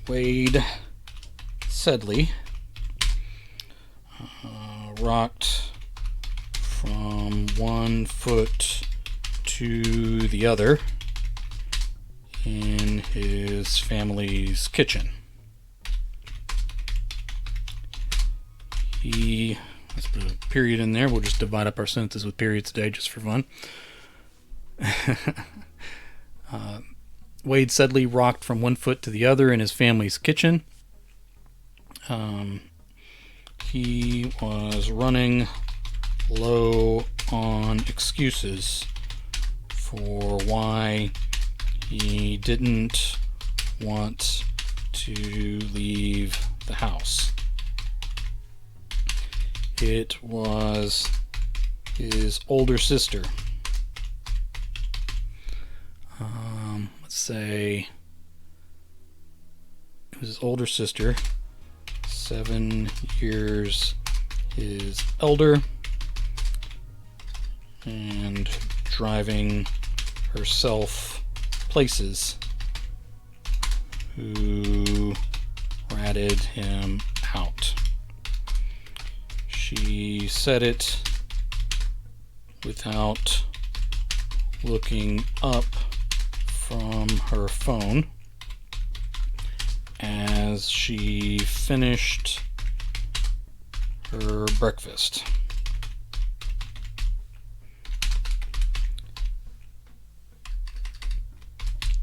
Wade Sedley rocked from 1 foot to the other in his family's kitchen. Let's put a period in there. We'll just divide up our sentences with periods today just for fun. Wade Sedley rocked from 1 foot to the other in his family's kitchen. He was running low on excuses for why he didn't want to leave the house. It was his older sister. Let's say it was his older sister, 7 years his elder, and driving herself places, who ratted him out. She said it without looking up from her phone as she finished her breakfast.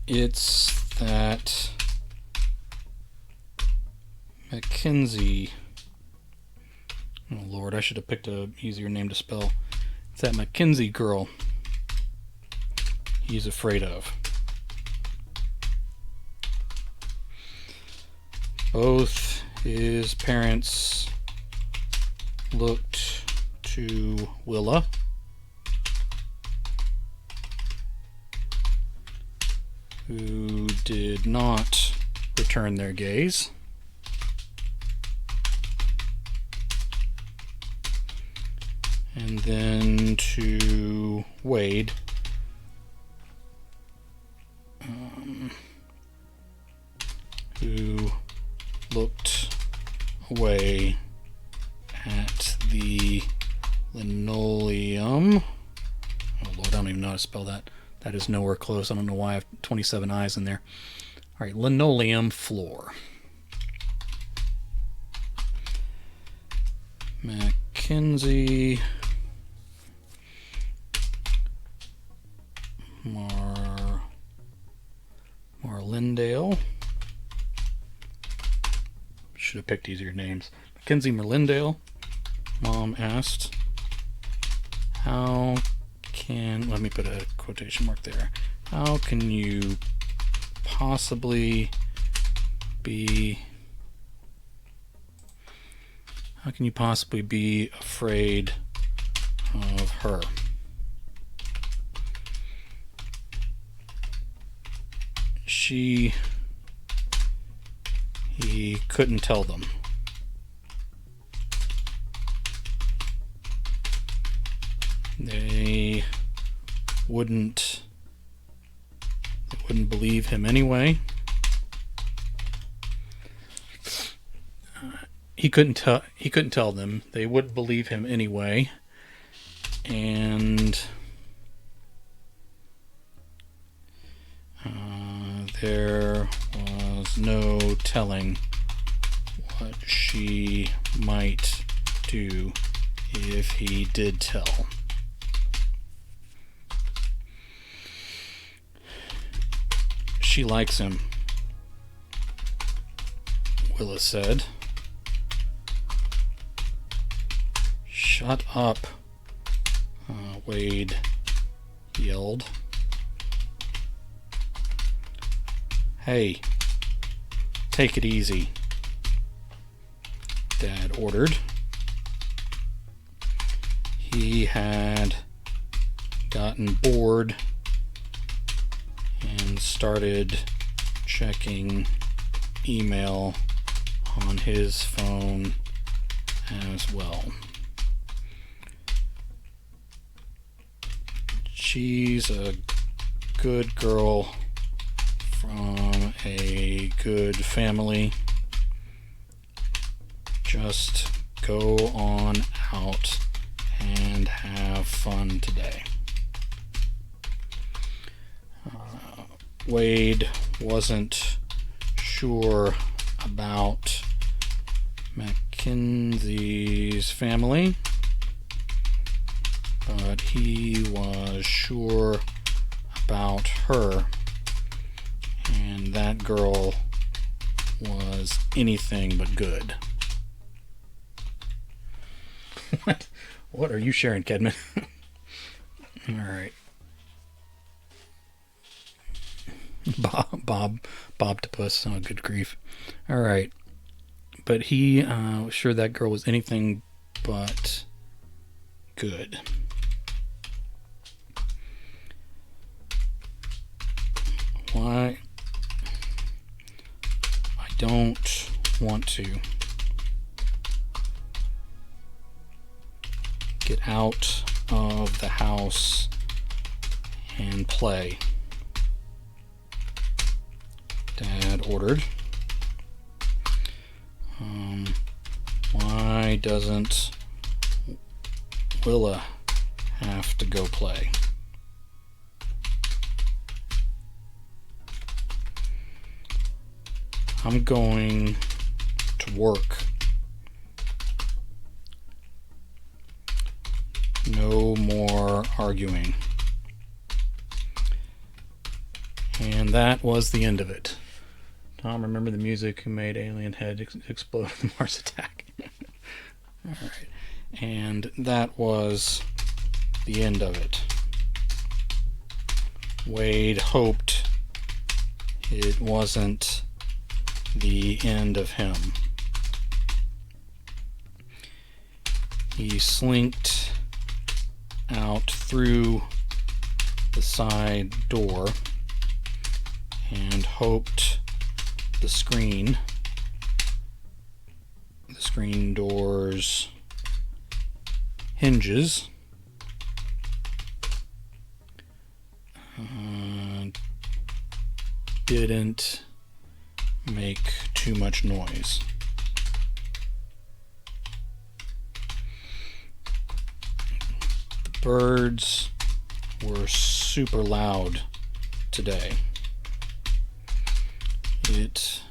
It's that Mackenzie. Oh Lord, I should have picked a easier name to spell. It's that Mackenzie girl he's afraid of. Both his parents looked to Willa, who did not return their gaze. And then to Wade, who looked away at the linoleum. Oh Lord, I don't even know how to spell that. That is nowhere close. I don't know why I have 27 I's in there. All right, linoleum floor. Mackenzie Marlindale. Should have picked easier names. Mackenzie Marlindale. Mom asked, let me put a quotation mark there. How can you possibly be afraid of her? He couldn't tell them. They wouldn't believe him anyway. He couldn't tell them. They wouldn't believe him anyway. And there was no telling what she might do if he did tell. She likes him, Willa said. Shut up, Wade yelled. Hey, take it easy, Dad ordered. He had gotten bored and started checking email on his phone as well. She's a good girl from a good family. Just go on out and have fun today. Wade wasn't sure about Mackenzie's family, but he was sure about her, and that girl was anything but good. What are you sharing, Kedman? All right. Bobtopus. Oh, good grief. All right. But he was sure that girl was anything but good. Why? I don't want to get out of the house and play, Dad ordered. Why doesn't Willa have to go play? I'm going to work. No more arguing. And that was the end of it. Tom, remember the music who made Alien Head explode in the Mars attack? Alright. And that was the end of it. Wade hoped it wasn't the end of him. He slinked out through the side door and hoped the screen door's hinges didn't make too much noise. The birds were super loud today. Alright,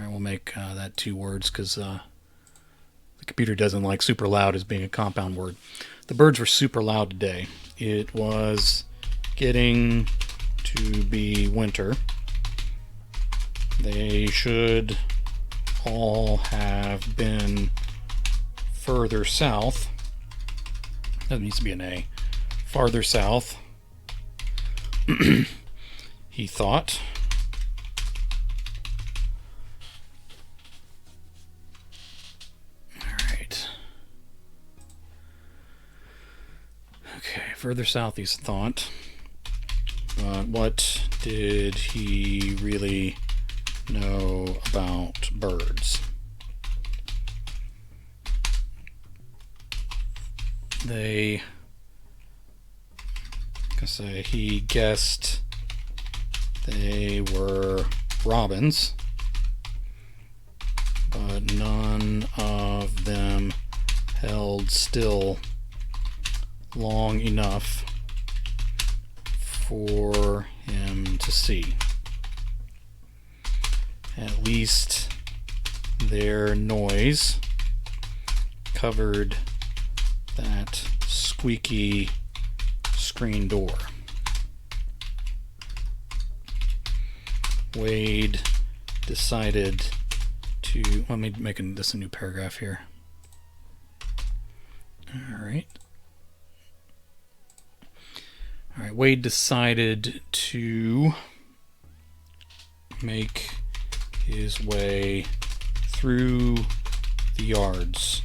we'll make that 2 words because the computer doesn't like super loud as being a compound word. The birds were super loud today. It was getting to be winter. They should all have been further south. That needs to be an A. Farther south, he thought. Alright. Okay, further south, he thought. But what did he really know about birds? He guessed they were robins, but none of them held still long enough for him to see. At least their noise covered that squeaky screen door. Wade decided to... Let me make this a new paragraph here. Alright. Wade decided to make his way through the yards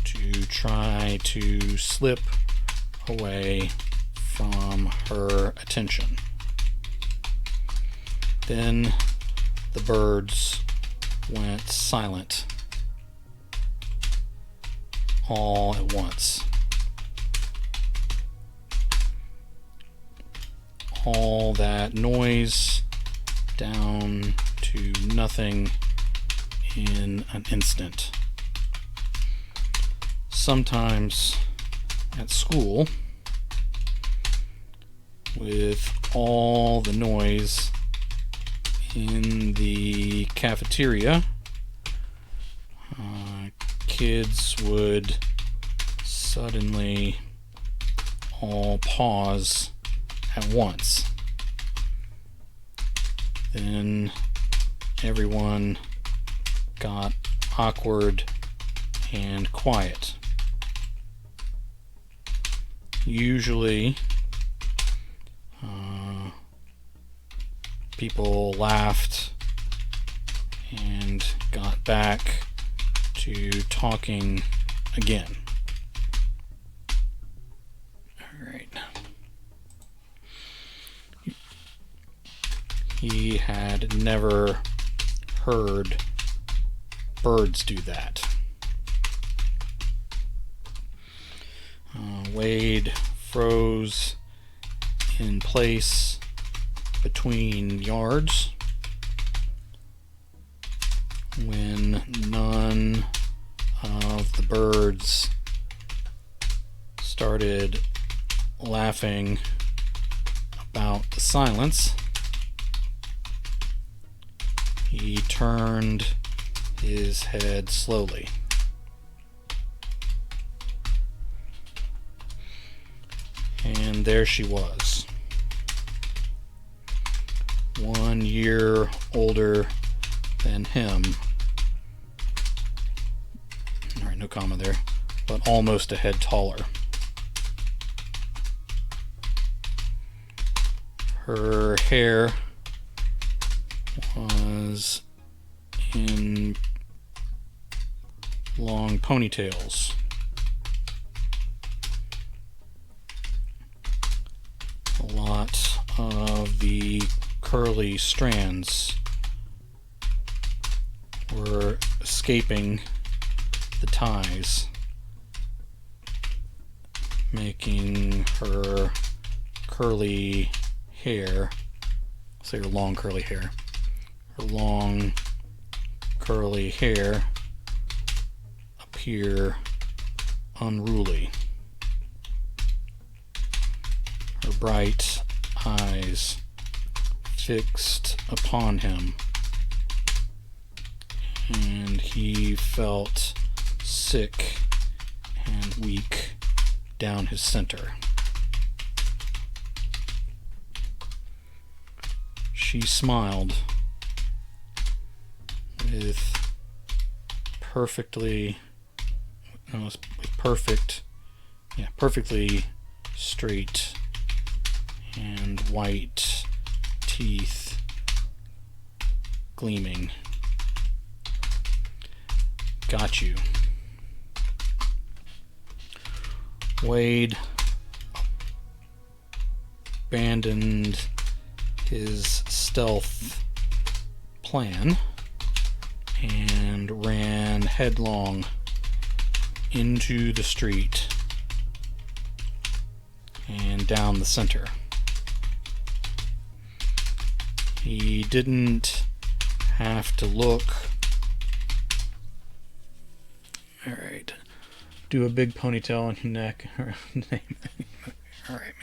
to try to slip away from her attention. Then the birds went silent all at once. All that noise down to nothing in an instant. Sometimes at school, with all the noise in the cafeteria, kids would suddenly all pause at once. Then everyone got awkward and quiet. Usually, people laughed and got back to talking again. All right. He had never heard birds do that. Wade froze in place between yards when none of the birds started laughing about the silence. He turned his head slowly. And there she was. 1 year older than him. Alright, no comma there. But almost a head taller. Her hair was in long ponytails. A lot of the curly strands were escaping the ties, making her curly hair, say her long curly hair, her long curly hair appear unruly. Her bright eyes fixed upon him, and he felt sick and weak down his center. She smiled with perfectly straight and white teeth gleaming. Got you. Wade abandoned his stealth plan and ran headlong into the street and down the center. He didn't have to look. Alright. Do a big ponytail on your neck. Alright,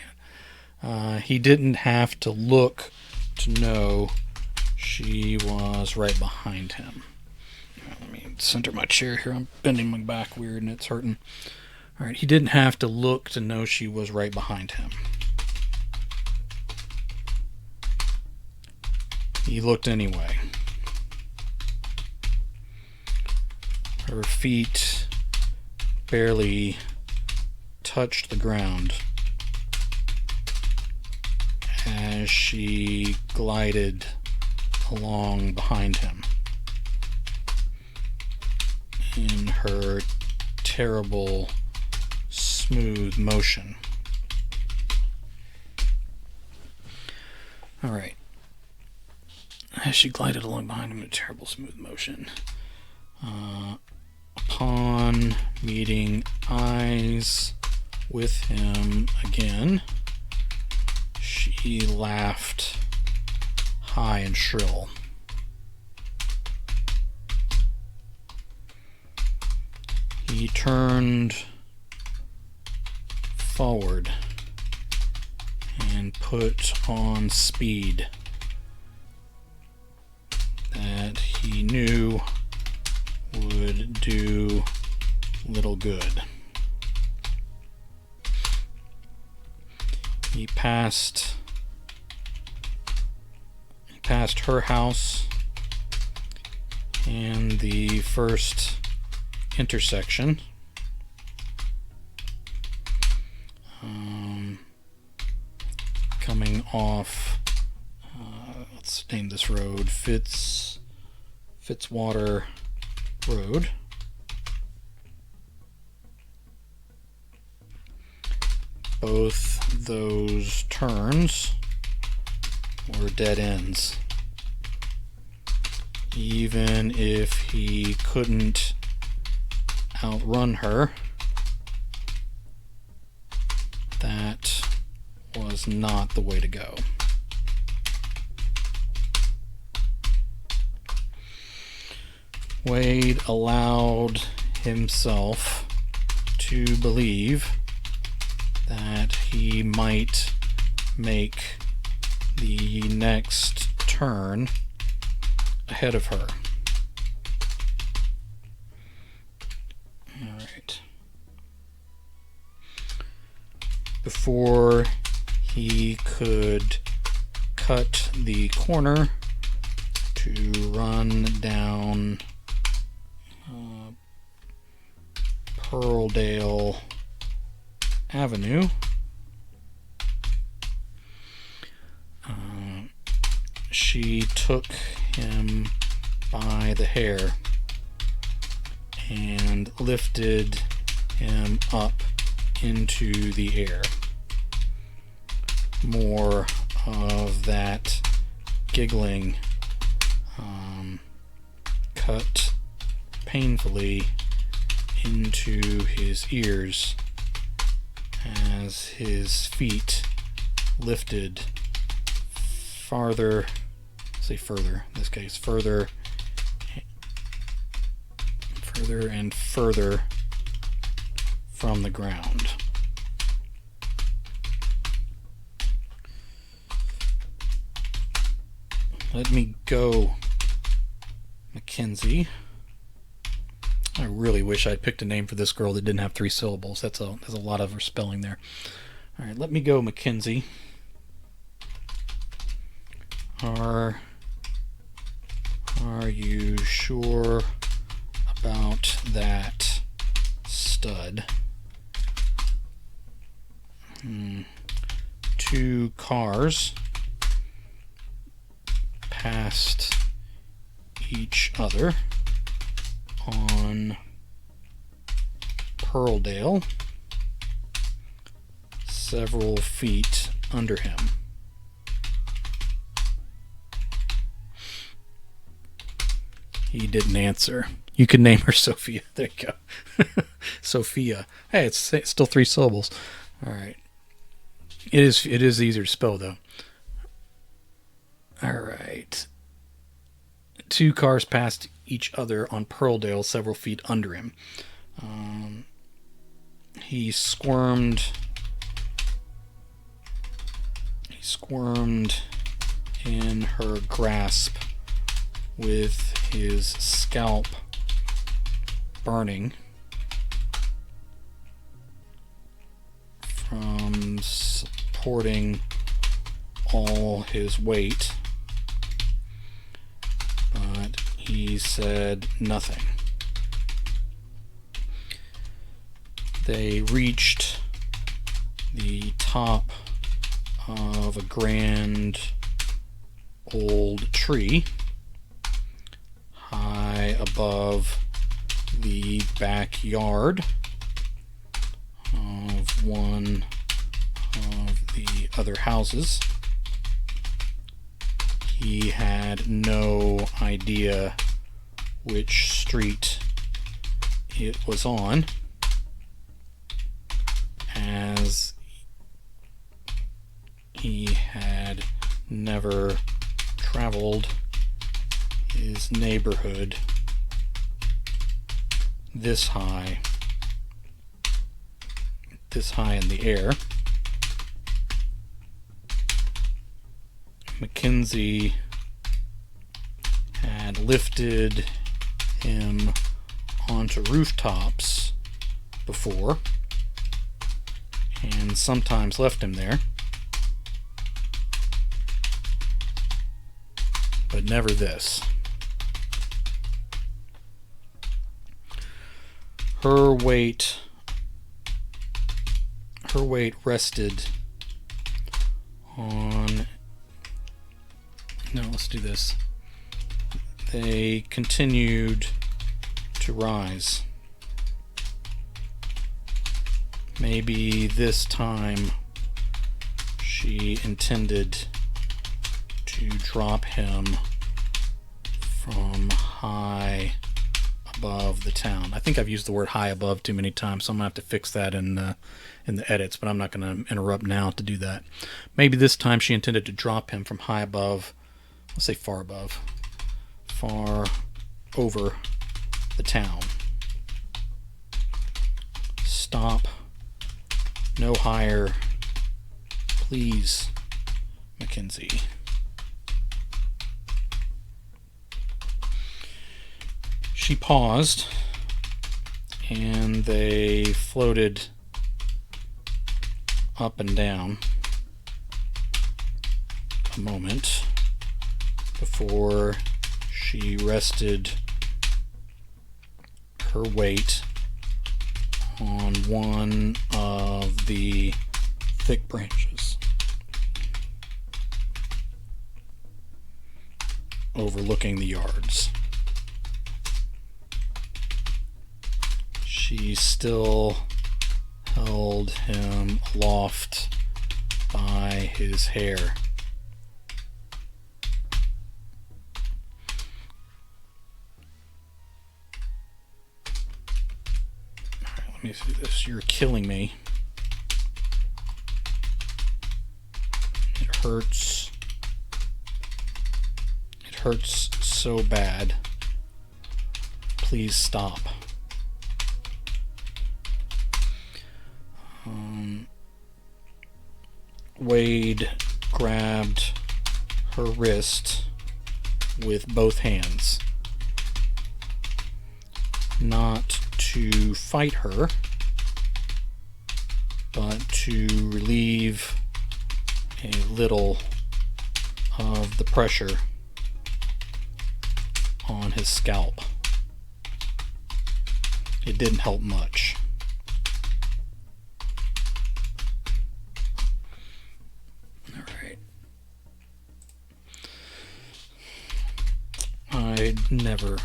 man. He didn't have to look to know she was right behind him. Let me center my chair here. I'm bending my back weird and it's hurting. Alright, he didn't have to look to know she was right behind him. He looked anyway. Her feet barely touched the ground as she glided along behind him in her terrible, smooth motion. All right. As she glided along behind him in a terrible, smooth motion, upon meeting eyes with him again, she laughed high and shrill. He turned forward and put on speed that he knew would do little good. He passed her house and the first intersection. Coming off, let's name this road Fitzwater Road. Both those turns were dead ends. Even if he couldn't outrun her, that was not the way to go. Wade allowed himself to believe that he might make the next turn ahead of her. All right. Before he could cut the corner to run down Pearldale Avenue, she took him by the hair and lifted him up into the air. More of that giggling cut painfully into his ears as his feet lifted further and further from the ground. Let me go, Mackenzie. I really wish I'd picked a name for this girl that didn't have 3 syllables. That's a lot of her spelling there. All right, let me go, Mackenzie. Are you sure about that stud? 2 cars passed each other on Pearldale, several feet under him. He didn't answer. You could name her Sophia. There you go. Sophia. Hey, it's still 3 syllables. All right. It is easier to spell, though. All right. 2 cars passed each other on Pearldale, several feet under him. He squirmed in her grasp with his scalp burning from supporting all his weight, but he said nothing. They reached the top of a grand old tree high above the backyard of one of the other houses. He had no idea which street it was on, as he had never traveled his neighborhood this high in the air. Mackenzie had lifted him onto rooftops before and sometimes left him there, but never this. Her weight rested on... No, let's do this. They continued to rise. Maybe this time she intended to drop him from high above the town. I think I've used the word high above too many times, so I'm going to have to fix that in the edits, but I'm not going to interrupt now to do that. Maybe this time she intended to drop him from high above, let's say far above, far over the town. Stop. No higher. Please, Mackenzie. She paused, and they floated up and down a moment before she rested her weight on one of the thick branches overlooking the yards. She still held him aloft by his hair. Alright, let me do this. You're killing me. It hurts. It hurts so bad. Please stop. Wade grabbed her wrist with both hands, not to fight her, but to relieve a little of the pressure on his scalp. It didn't help much. I'd never,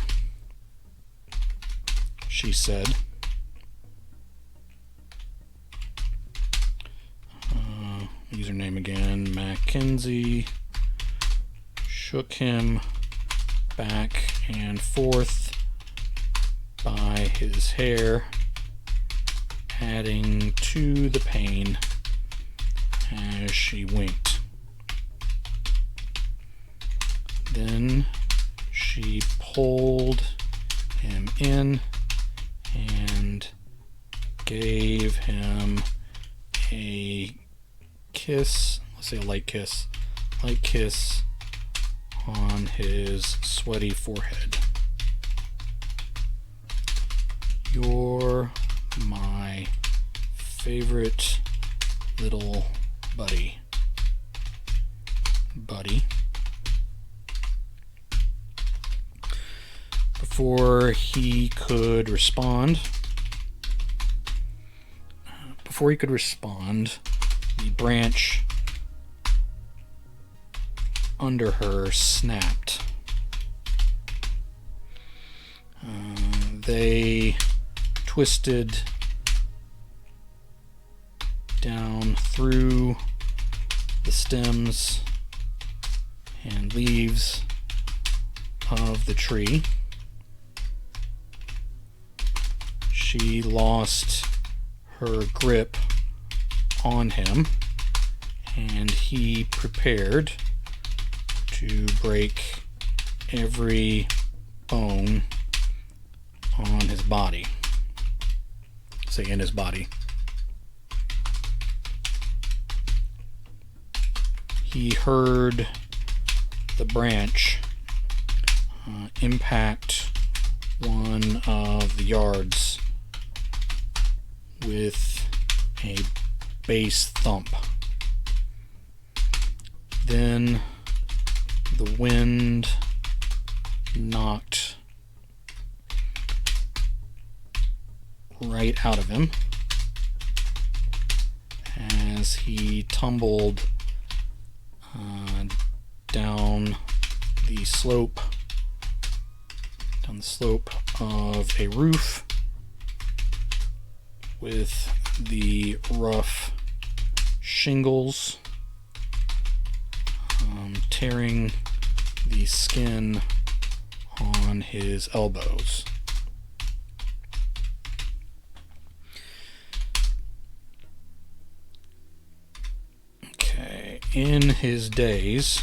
she said. Username again, Mackenzie. Shook him back and forth by his hair, adding to the pain as she winked. Then she pulled him in and gave him a kiss, let's say a light kiss on his sweaty forehead. You're my favorite little buddy. Before he could respond, the branch under her snapped. They twisted down through the stems and leaves of the tree. She lost her grip on him, and he prepared to break every bone on his body. Say in his body. He heard the branch impact one of the yards with a bass thump. Then the wind knocked right out of him as he tumbled down the slope of a roof with the rough shingles tearing the skin on his elbows. Okay, in his daze,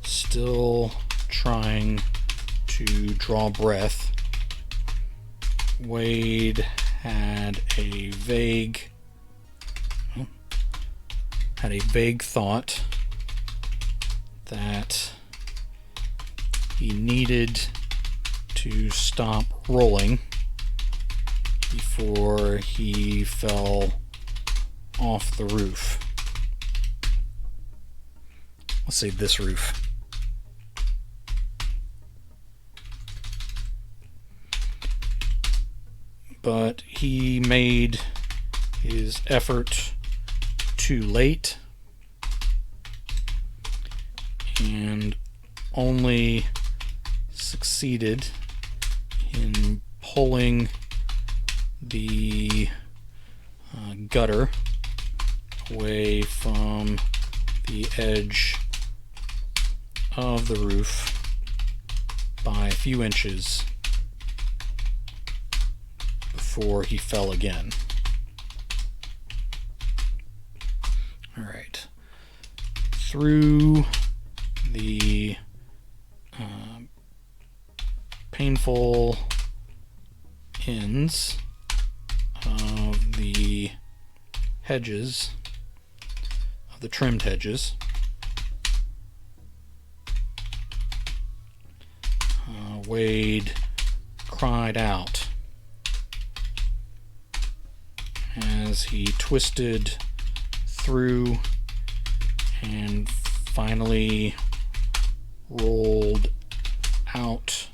still trying to draw breath, Wade had a vague thought that he needed to stop rolling before he fell off the roof. Let's say this roof. But he made his effort too late and only succeeded in pulling the gutter away from the edge of the roof by a few inches before he fell again. All right. Through the painful ends of the hedges, of the trimmed hedges, Wade cried out as he twisted through and finally rolled out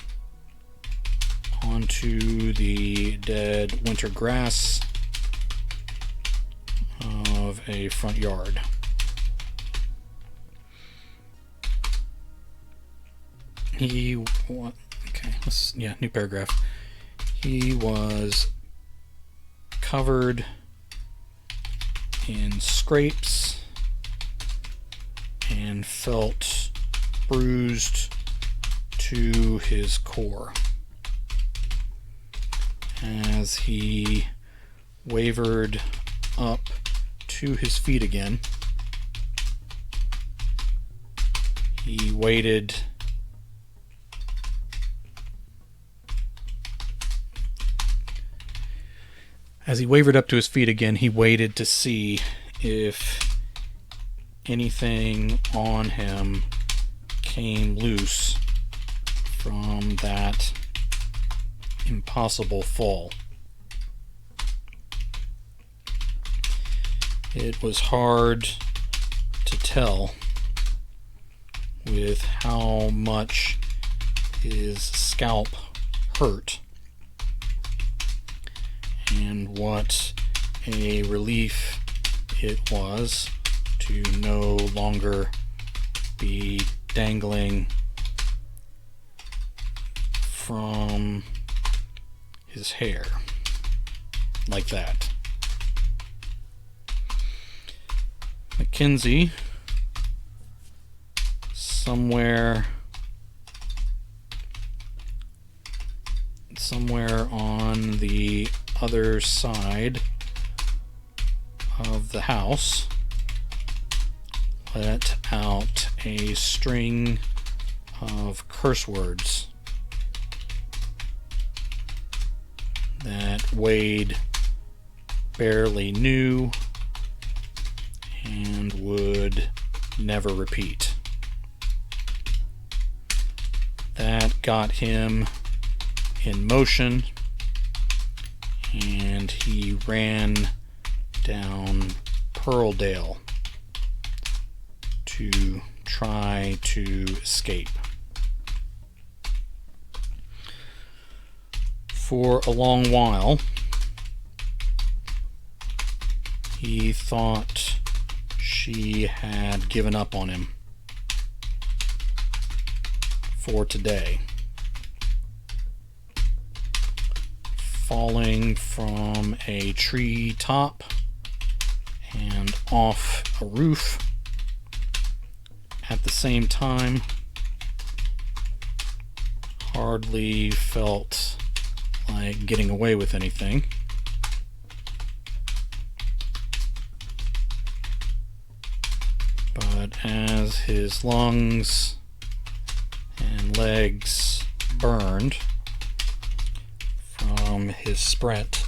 onto the dead winter grass of a front yard. New paragraph. He was covered in scrapes and felt bruised to his core as he wavered up to his feet again. He waited As he wavered up to his feet again, he waited to see if anything on him came loose from that impossible fall. It was hard to tell with how much his scalp hurt, and what a relief it was to no longer be dangling from his hair like that. Mackenzie, somewhere on the other side of the house, let out a string of curse words that Wade barely knew and would never repeat. That got him in motion, and he ran down Pearldale to try to escape. For a long while, he thought she had given up on him for today. Falling from a tree top and off a roof at the same time hardly felt like getting away with anything. But as his lungs and legs burned from his sprint,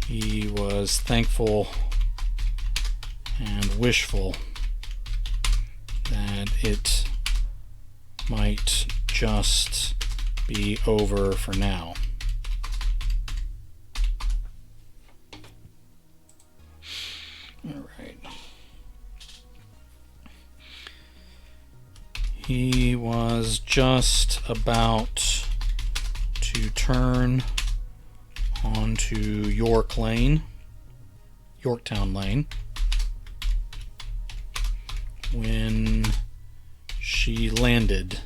he was thankful and wishful that it might just be over for now. All right. He was just about to turn onto Yorktown Lane, when she landed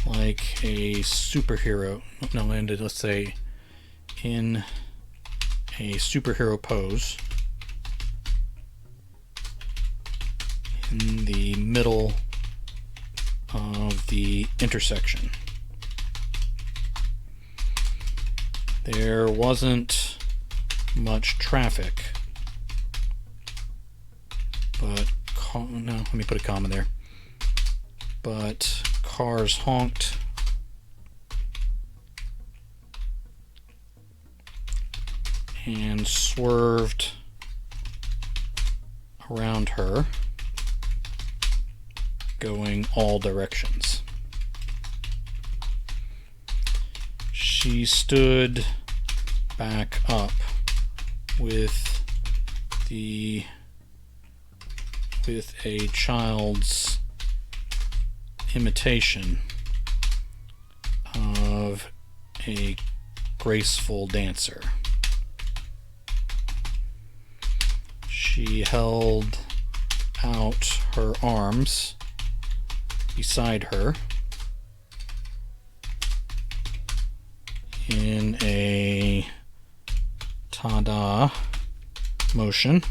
like a superhero. No, landed, let's say, in a superhero pose in the middle of the intersection. There wasn't much traffic, but no, let me put a comma there. But cars honked and swerved around her, going all directions. She stood back up with a child's imitation of a graceful dancer. She held out her arms beside her in a ta-da motion.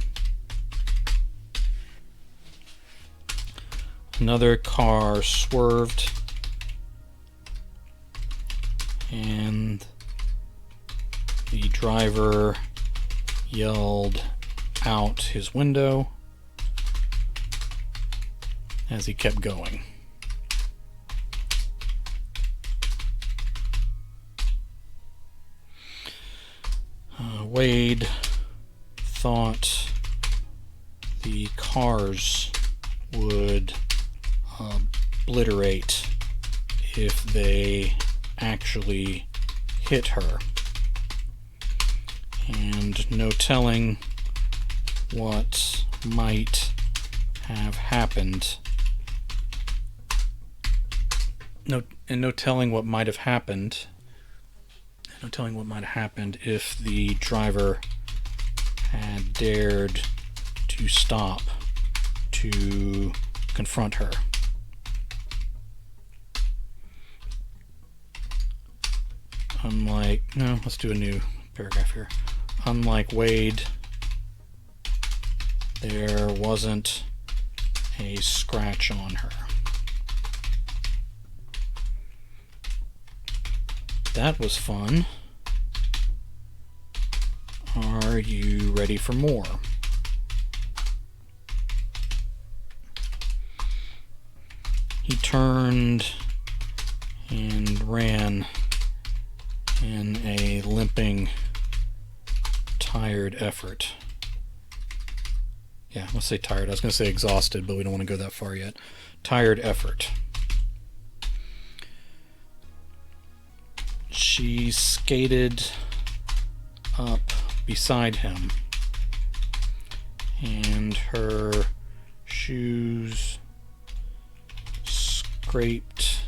Another car swerved, and the driver yelled out his window as he kept going. Wade thought the cars would obliterate if they actually hit her, and no telling what might have happened. No telling what might have happened. No telling what might have happened if the driver had dared to stop to confront her. Let's do a new paragraph here. Unlike Wade, there wasn't a scratch on her. That was fun. Are you ready for more? He turned and ran in a limping, tired effort. Yeah, let's say tired. I was going to say exhausted, but we don't want to go that far yet. Tired effort. She skated up beside him, and her shoes scraped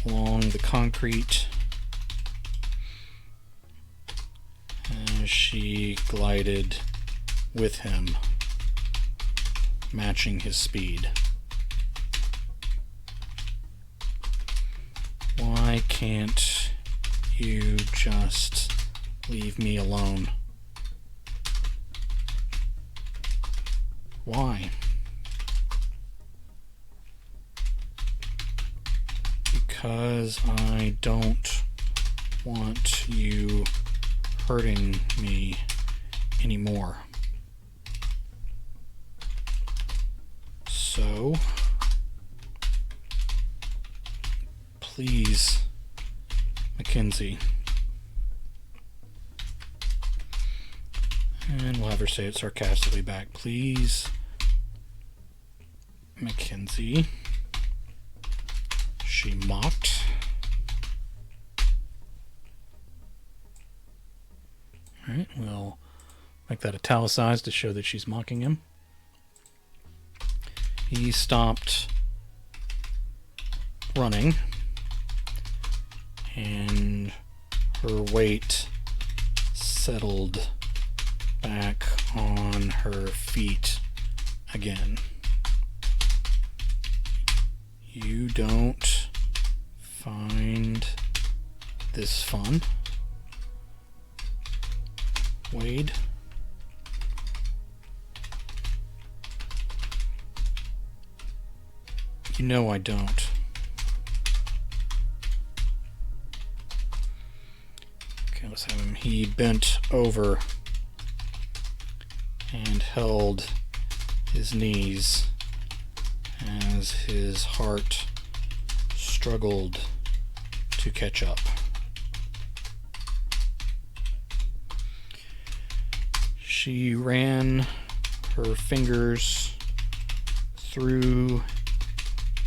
along the concrete as she glided with him, matching his speed. Why can't you just leave me alone? Why? Because I don't want you hurting me anymore. So, please, Mackenzie. And we'll have her say it sarcastically back. Please, Mackenzie. She mocked. Alright, we'll make that italicized to show that she's mocking him. He stopped running, and her weight settled back on her feet again. You don't find this fun, Wade? You know I don't. Okay, let's have him. He bent over and held his knees as his heart struggled to catch up. She ran her fingers through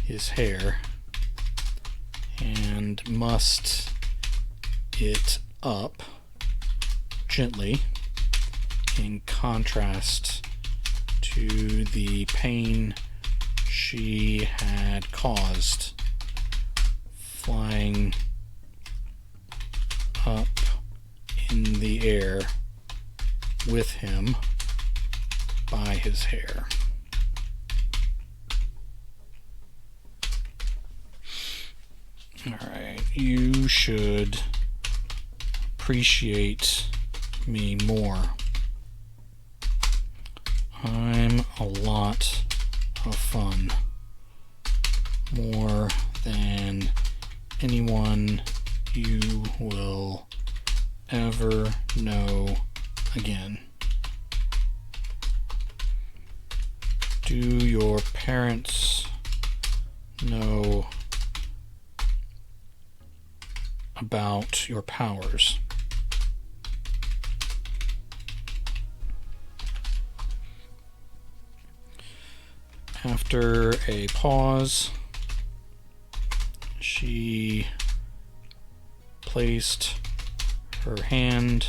his hair and mussed it up gently, in contrast to the pain she had caused flying up in the air with him by his hair. Alright, you should appreciate me more. I'm a lot of fun. More than anyone you will ever know again. Do your parents know about your powers? After a pause, she placed her hand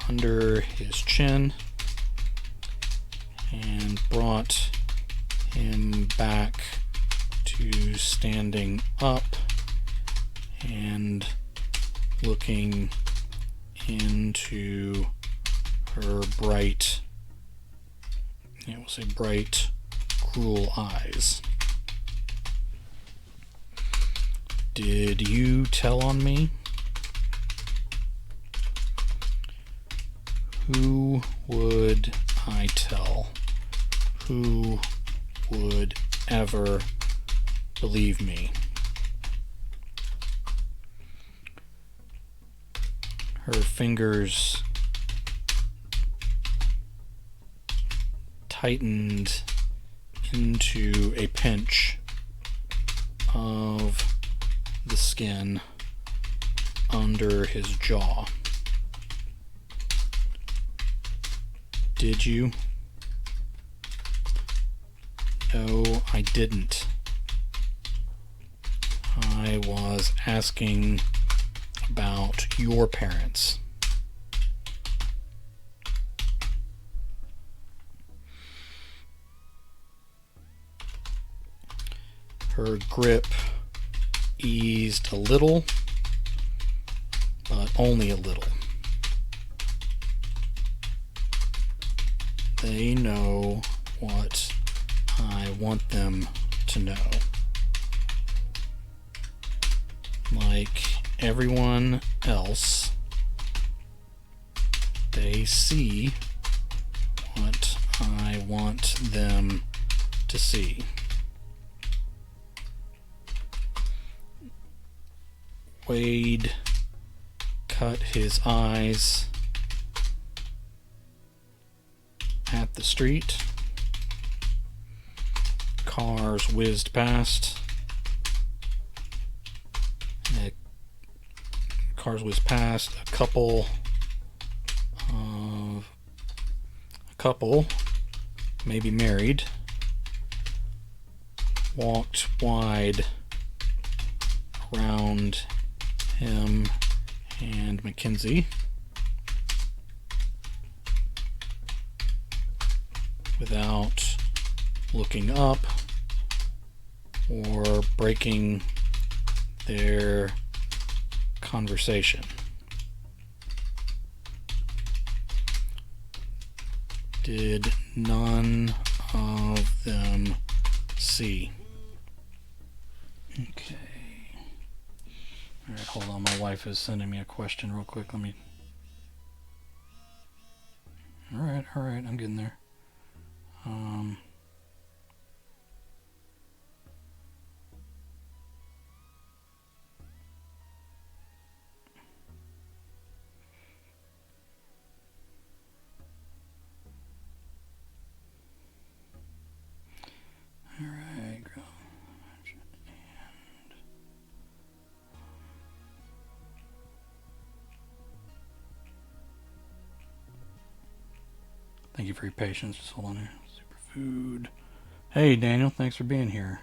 under his chin and brought him back to standing up and looking into her bright, we'll say bright, cruel eyes. Did you tell on me? Who would I tell? Who would ever believe me? Her fingers tightened into a pinch of the skin under his jaw. Did you? No, I didn't. I was asking about your parents. Her grip eased a little, but only a little. They know what I want them to know. Like everyone else, they see what I want them to see. Wade cut his eyes at the street. Cars whizzed past. A couple, maybe married, walked wide around him and Mackenzie without looking up or breaking their conversation. Did none of them see? Okay. Alright, hold on. My wife is sending me a question real quick. Let me... Alright, I'm getting there. Alright, girl. Thank you for your patience. Just hold on here. Superfood. Hey, Daniel. Thanks for being here.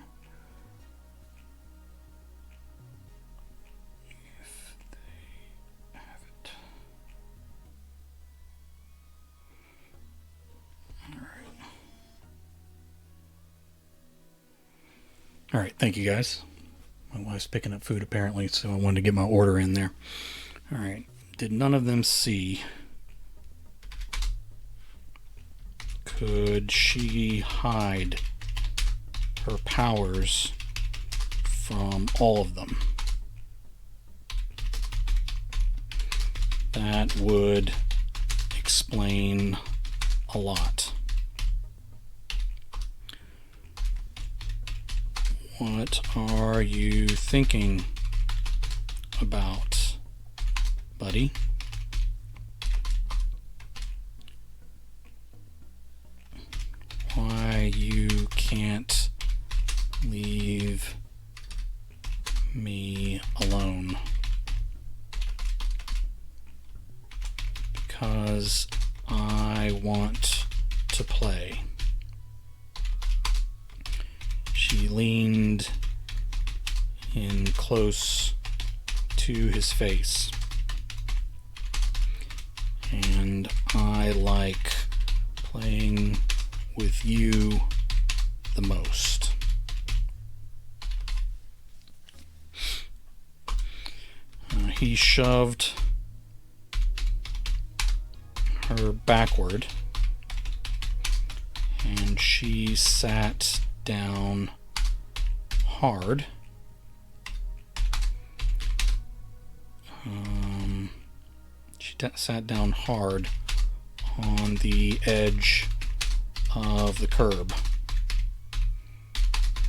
If they have it. All right. Thank you, guys. My wife's picking up food, apparently, so I wanted to get my order in there. All right. Did none of them see? Could she hide her powers from all of them? That would explain a lot. What are you thinking about, buddy? Why you can't leave me alone? Because I want to play. She leaned in close to his face. And I like playing with you the most. He shoved her backward, and she sat down hard. Sat down hard on the edge of the curb.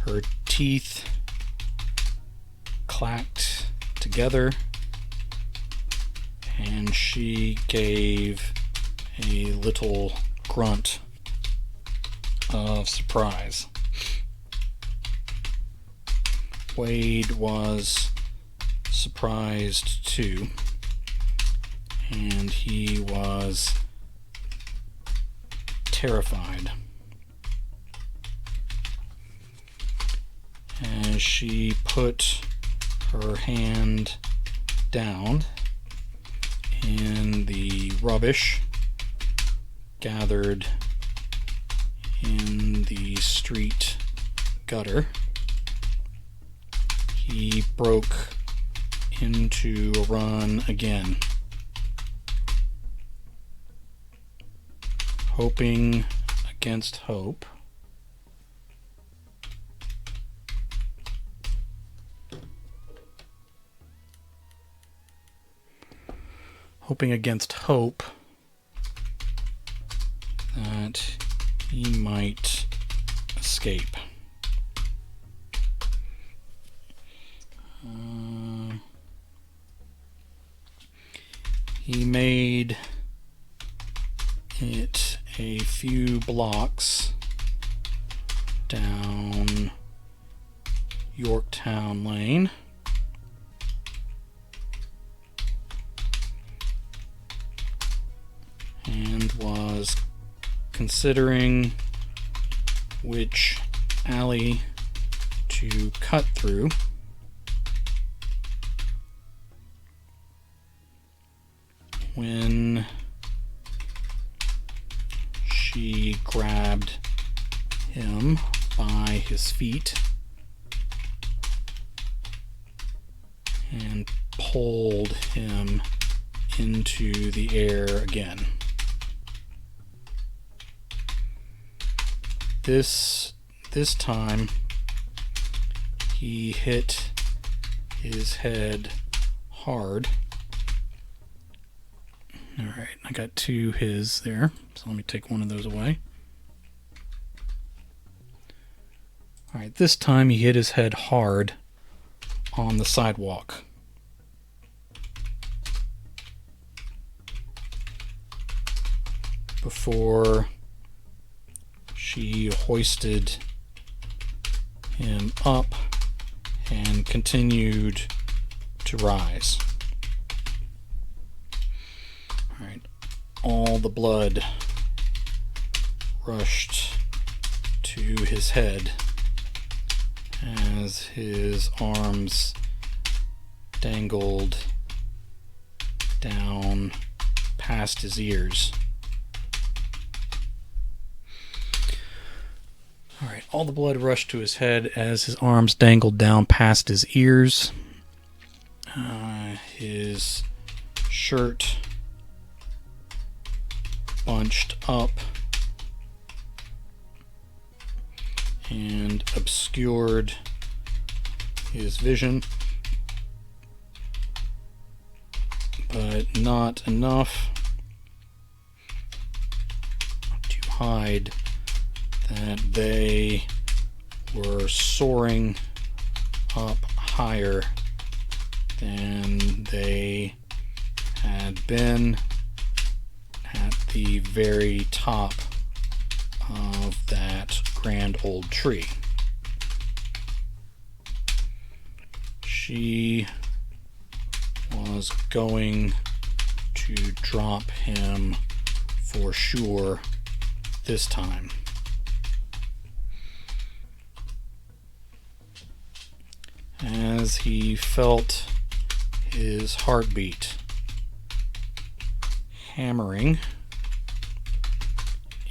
Her teeth clacked together, and she gave a little grunt of surprise. Wade was surprised too, and he was terrified as she put her hand down in the rubbish gathered in the street gutter. He broke into a run again, hoping against hope. Hoping against hope that he might escape. He made it a few blocks down Yorktown Lane. And was considering which alley to cut through when she grabbed him by his feet and pulled him into the air again. This time he hit his head hard. Alright, I got two his there, so let me take one of those away. Alright, this time he hit his head hard on the sidewalk. Before she hoisted him up and continued to rise. Alright, all the blood rushed to his head as his arms dangled down past his ears. Alright, all the blood rushed to his head as his arms dangled down past his ears. His shirt bunched up and obscured his vision, but not enough to hide that they were soaring up higher than they had been at the very top of that grand old tree. She was going to drop him for sure this time. As he felt his heartbeat hammering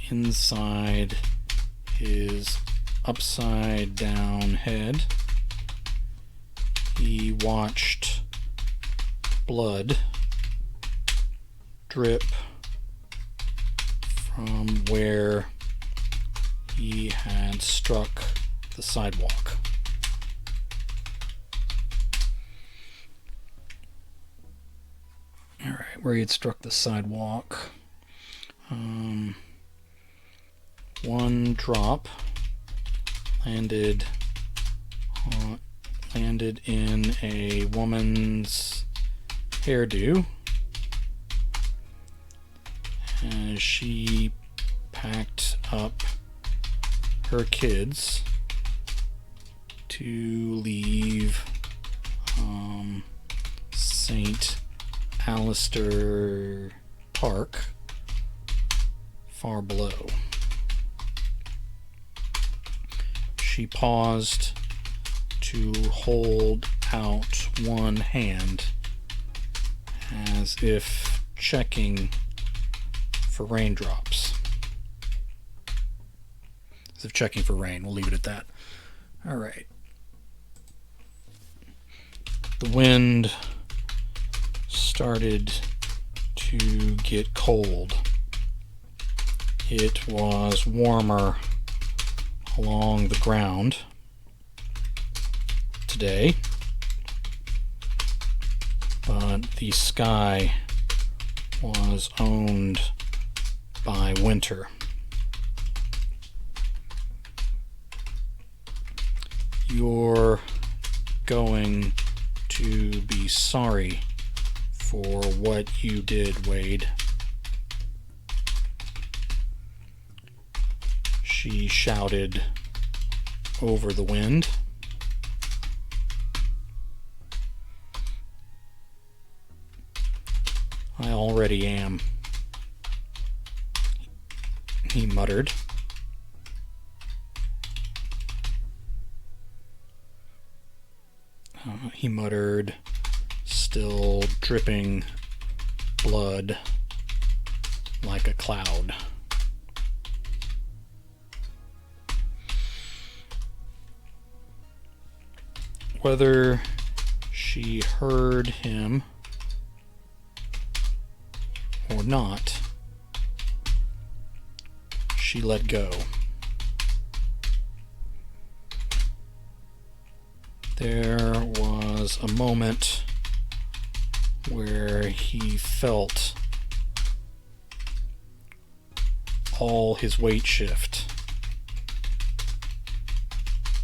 inside his upside down head, he watched blood drip from where he had struck the sidewalk. Alright, where he had struck the sidewalk. One drop landed in a woman's hairdo as she packed up her kids to leave St. Alistair Park far below. She paused to hold out one hand as if checking for raindrops. As if checking for rain. We'll leave it at that. All right. The wind started to get cold. It was warmer along the ground today, but the sky was owned by winter. You're going to be sorry for what you did, Wade. She shouted over the wind. I already am, he muttered. He muttered, still dripping blood like a cloud. Whether she heard him or not, she let go. There was a moment where he felt all his weight shift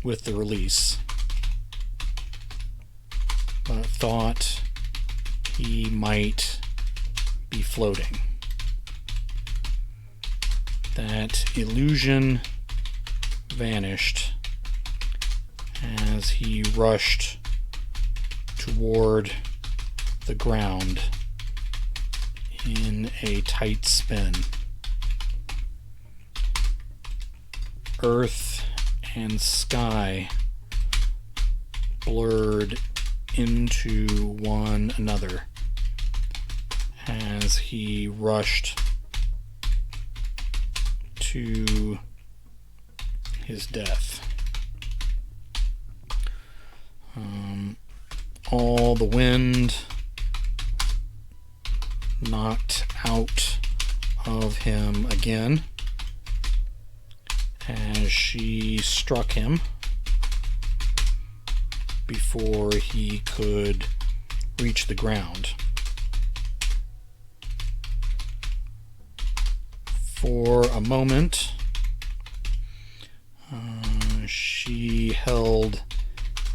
with the release, but thought he might be floating. That illusion vanished as he rushed toward the ground in a tight spin. Earth and sky blurred into one another as he rushed to his death. All the wind knocked out of him again as she struck him before he could reach the ground. For a moment, she held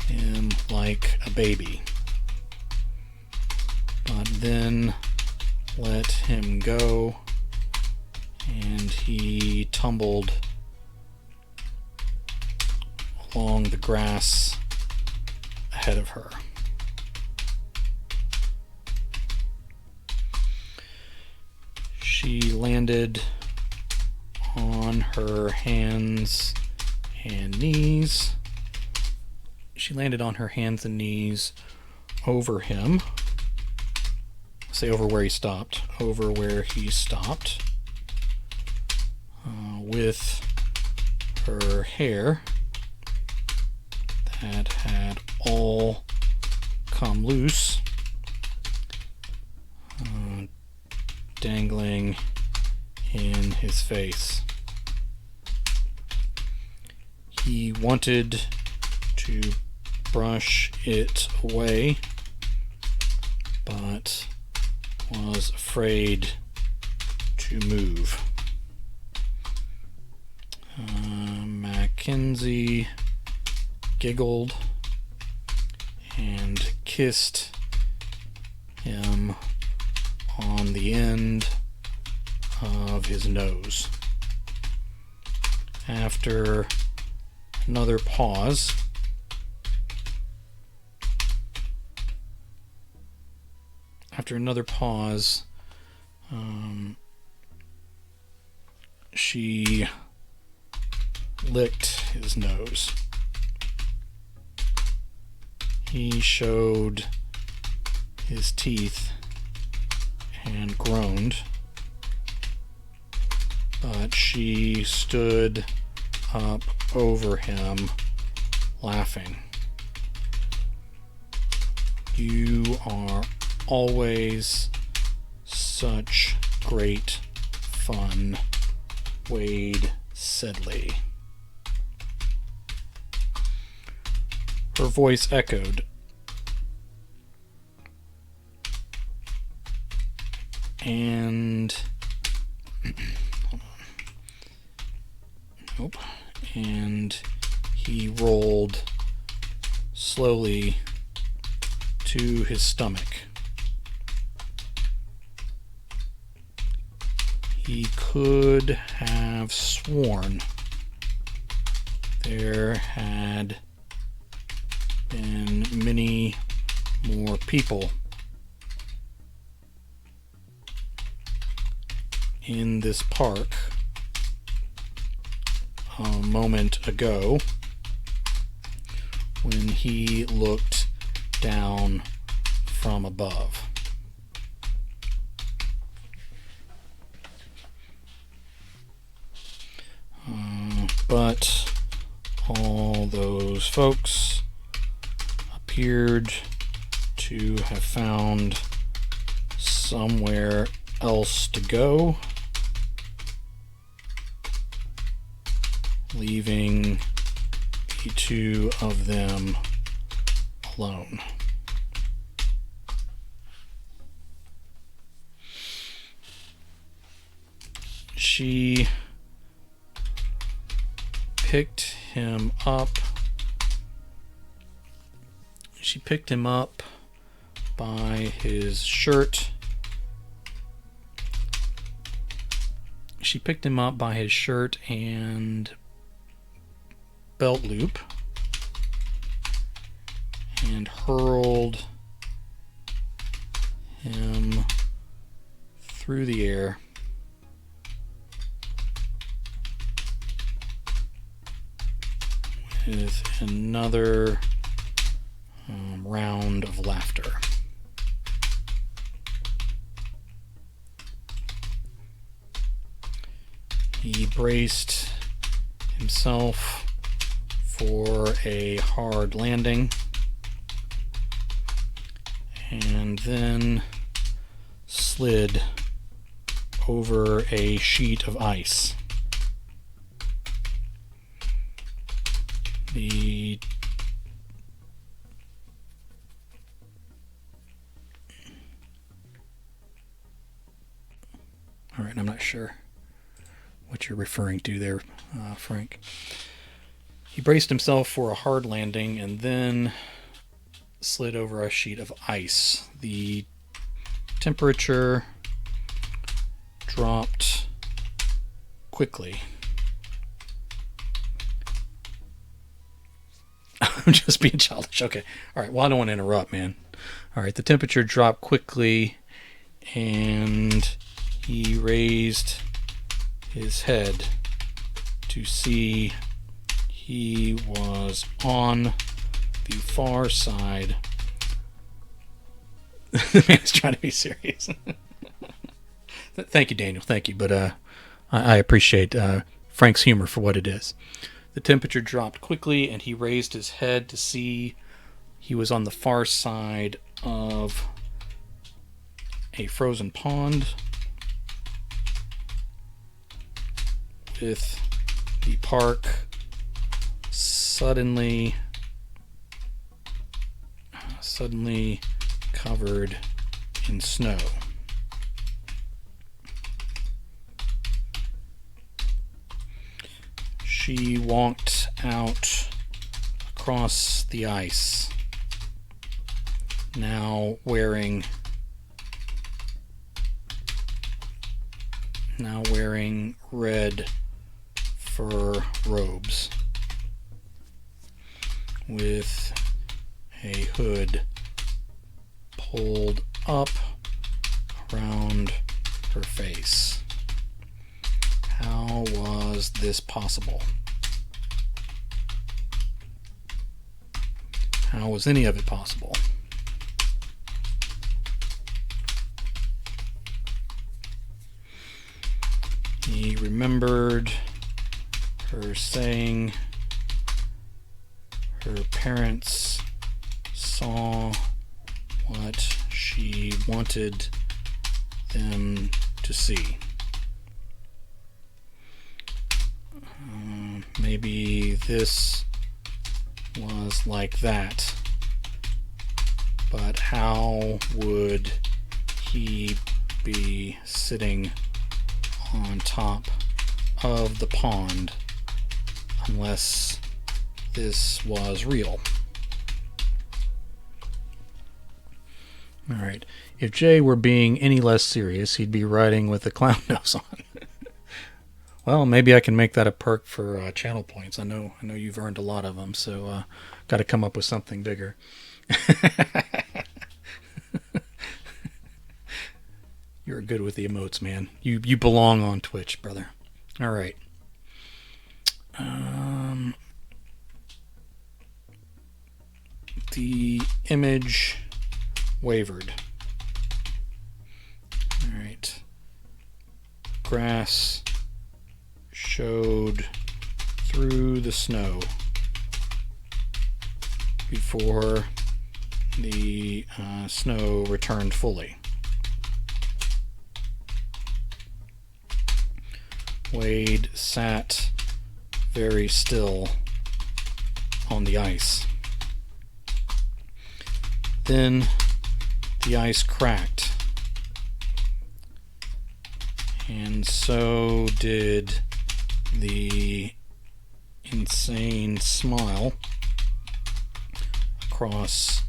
him like a baby, but then let him go, and he tumbled along the grass ahead of her. She landed on her hands and knees. She landed on her hands and knees over him. Say over where he stopped. Over where he stopped. With her hair that had all come loose, dangling in his face. He wanted to brush it away, but was afraid to move. Mackenzie giggled and kissed him on the end of his nose After another pause, she licked his nose. He showed his teeth and groaned, but she stood up over him, laughing. "You are always such great fun, Wade Sedley." Her voice echoed. And nope. And he rolled slowly to his stomach. He could have sworn there had been many more people in this park a moment ago when he looked down from above. But all those folks appeared to have found somewhere else to go, leaving the two of them alone. She picked him up. She picked him up by his shirt. She picked him up by his shirt and belt loop and hurled him through the air with another round of laughter. He braced himself for a hard landing and then slid over a sheet of ice. All right, I'm not sure what you're referring to there, Frank. He braced himself for a hard landing and then slid over a sheet of ice. The temperature dropped quickly. I'm just being childish. Okay. All right. Well, I don't want to interrupt, man. All right. The temperature dropped quickly and he raised his head to see he was on the far side. The man is trying to be serious. Thank you, Daniel. Thank you. But I appreciate Frank's humor for what it is. The temperature dropped quickly, and he raised his head to see he was on the far side of a frozen pond with the park suddenly covered in snow. She walked out across the ice, now wearing red fur robes with a hood pulled up around her face. How was this possible? How was any of it possible? He remembered her saying her parents saw what she wanted them to see. Maybe this was like that, but how would he be sitting on top of the pond unless this was real? Alright, if Jay were being any less serious, he'd be riding with a clown nose on. Well, maybe I can make that a perk for channel points. I know you've earned a lot of them, so got to come up with something bigger. You're good with the emotes, man. You belong on Twitch, brother. All right. The image wavered. All right. Grass showed through the snow before the snow returned fully. Wade sat very still on the ice. Then the ice cracked, and so did the insane smile across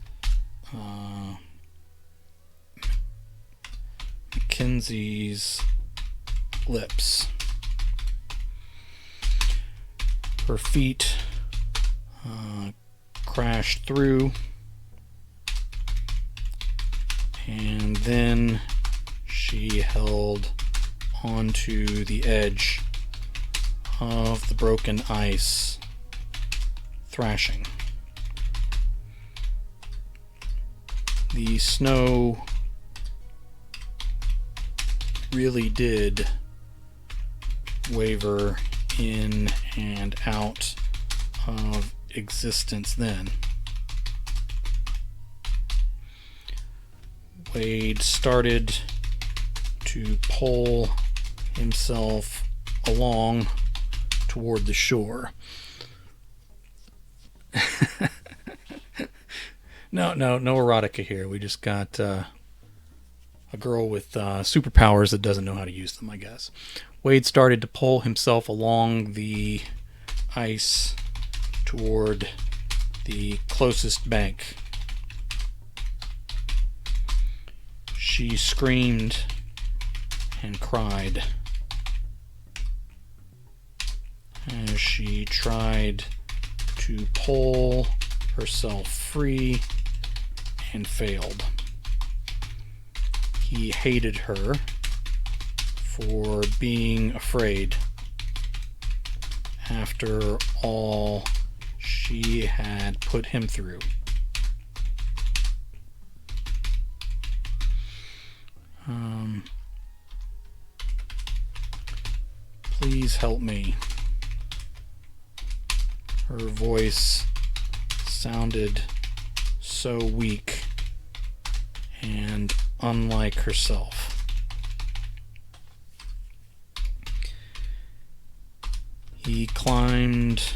Mackenzie's lips. Her feet crashed through, and then she held onto the edge of the broken ice, thrashing. The snow really did waver in and out of existence then. Wade started to pull himself along toward the shore. No erotica here. We just got a girl with superpowers that doesn't know how to use them, I guess. Wade started to pull himself along the ice toward the closest bank. She screamed and cried as she tried to pull herself free and failed. He hated her for being afraid after all she had put him through. Please help me. Her voice sounded so weak and unlike herself. He climbed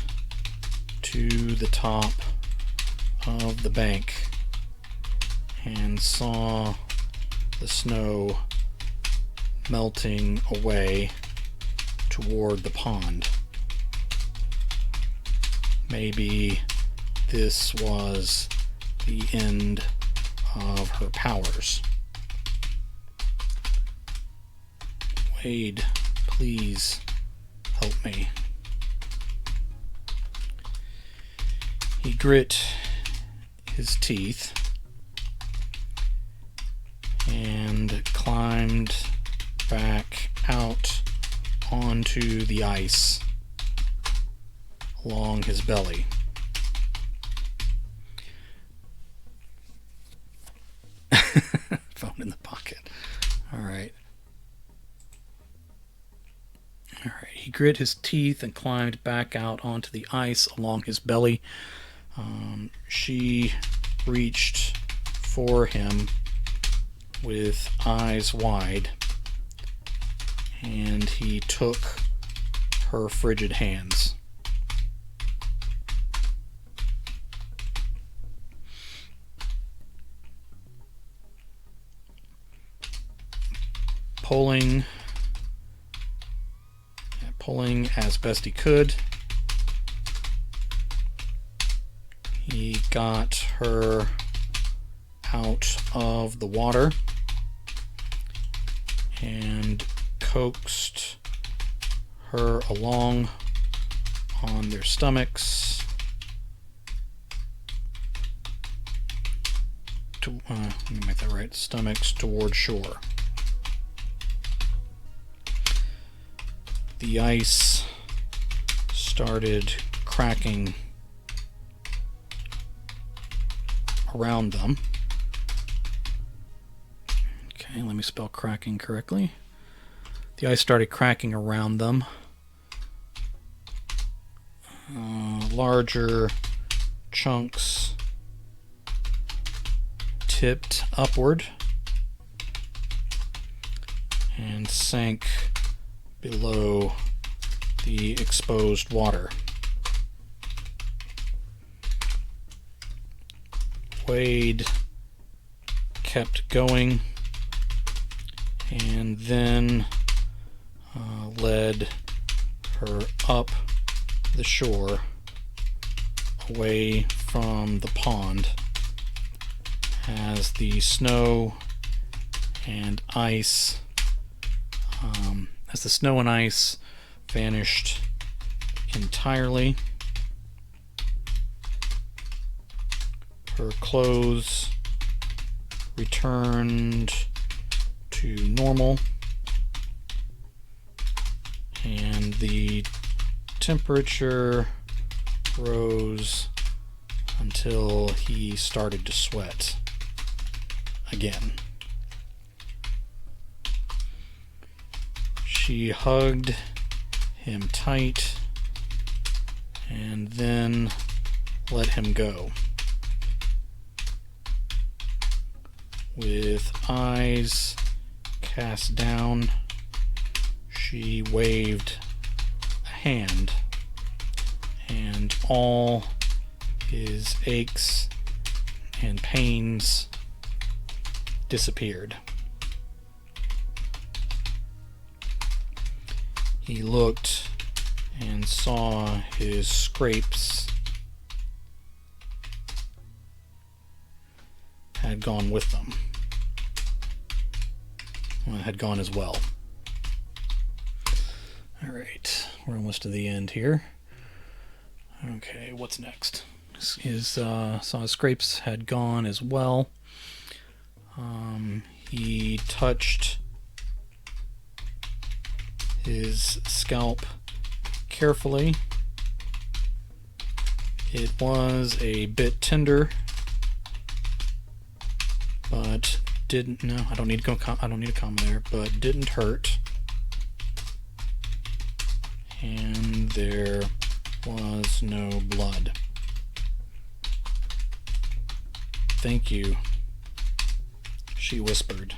to the top of the bank and saw the snow melting away toward the pond. Maybe this was the end of her powers. Wade, please help me. He grit his teeth and climbed back out onto the ice along his belly. Phone in the pocket. All right. He grit his teeth and climbed back out onto the ice along his belly. She reached for him with eyes wide, and he took her frigid hands. Pulling as best he could, he got her out of the water and coaxed her along on their stomachs let me make that right, stomachs toward shore. The ice started cracking around them. Okay, let me spell cracking correctly. The ice started cracking around them. Larger chunks tipped upward and sank below the exposed water. Wade kept going and then led her up the shore away from the pond as the snow and ice vanished entirely. Her clothes returned to normal, and the temperature rose until he started to sweat again. She hugged him tight and then let him go. With eyes cast down, she waved a hand, and all his aches and pains disappeared. He looked and saw his scrapes had gone with them. Well, had gone as well. Alright, we're almost to the end here. Okay, what's next? Saw his scrapes had gone as well. He touched his scalp carefully. It was a bit tender, but didn't. No, I don't need to go. I don't need a comma there, but didn't hurt. And there was no blood. "Thank you," she whispered.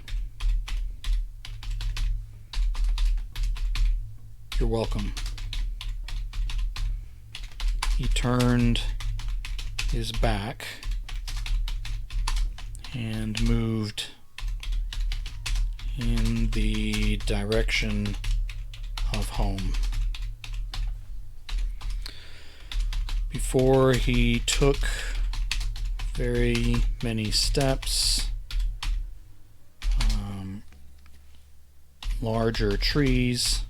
"You're welcome." He turned his back and moved in the direction of home. Before he took very many steps, larger trees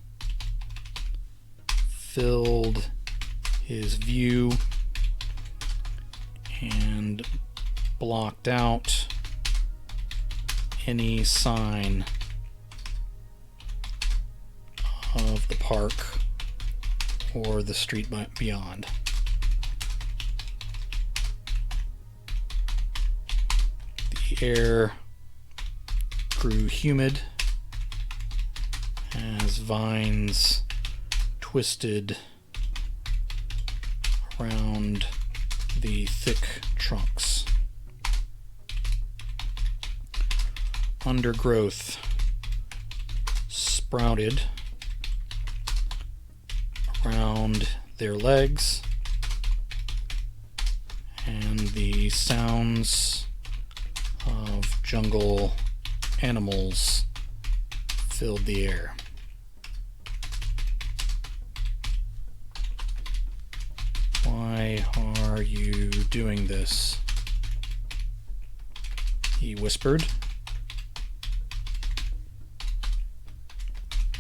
filled his view, and blocked out any sign of the park or the street beyond. The air grew humid as vines twisted around the thick trunks. Undergrowth sprouted around their legs, and the sounds of jungle animals filled the air. "Why are you doing this?" he whispered.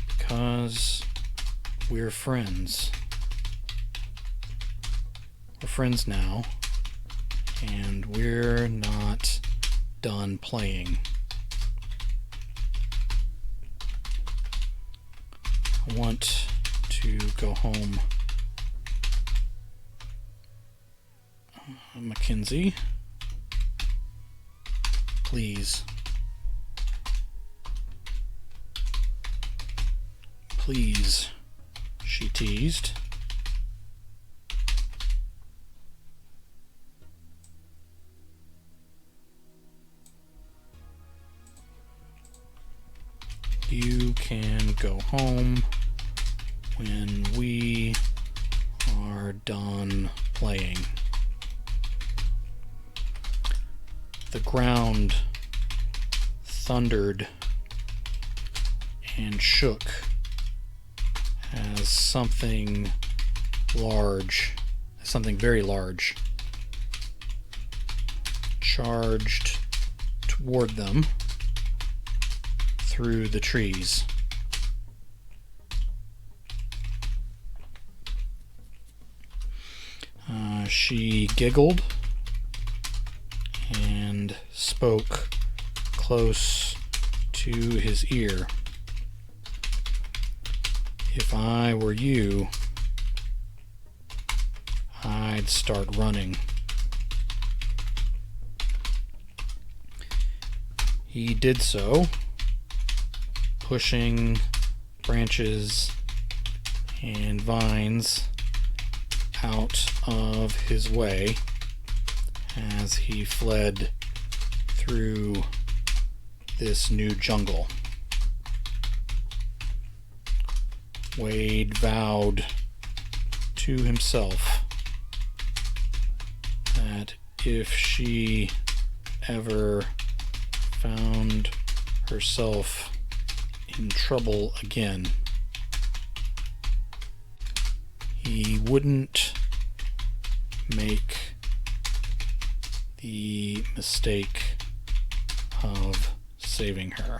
"Because we're friends. We're friends now, and we're not done playing. I want to go home." "Mackenzie, please. Please," she teased. "You can go home when we are done playing." The ground thundered and shook as something very large, charged toward them through the trees. She giggled and spoke close to his ear. "If I were you, I'd start running." He did so, pushing branches and vines out of his way as he fled through this new jungle. Wade vowed to himself that if she ever found herself in trouble again, he wouldn't make the mistake of saving her.